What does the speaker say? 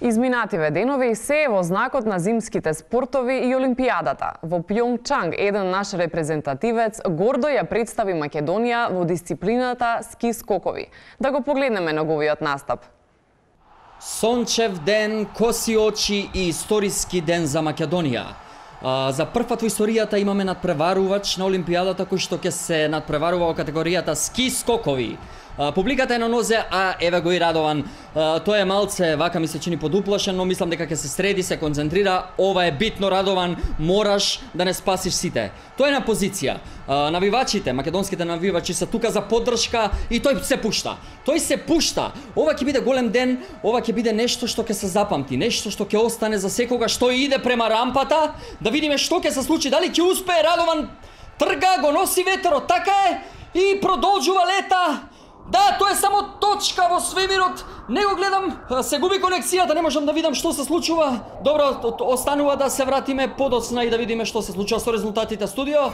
Изминативе денови се е во знакот на зимските спортови и Олимпијадата. Во Пјонгчанг еден наш репрезентативец гордо ја представи Македонија во дисциплината ски скокови. Да го погледнеме неговиот настап. Сончев ден, коси очи и историски ден за Македонија. За прв пат во историјата имаме надпреварувач на Олимпијадата кој што ќе се надпреварува во категоријата ски скокови. Публиката е на нозе, а еве го и Радован. Тој е малце, вака ми се чини подуплашен, но мислам дека ќе се среди, се концентрира. Ова е битно, Радован, мораш да не спасиш сите. Тој е на позиција. Навивачите, македонските навивачи се тука за поддршка и тој се пушта. Тој се пушта. Ова ќе биде голем ден, ова ќе биде нешто што ќе се запамти, нешто што ќе остане за секогаш. Тој иде према рампата, да видиме што ќе се случи, дали ќе успее. Радован трга, го носи ветерот, така е, и продолжува лета. Да, тоа е само точка во свемирот. Не го гледам, се губи конексијата, не можам да видам што се случува. Добро, останува да се вратиме подоцна и да видиме што се случува со резултатите. Студио.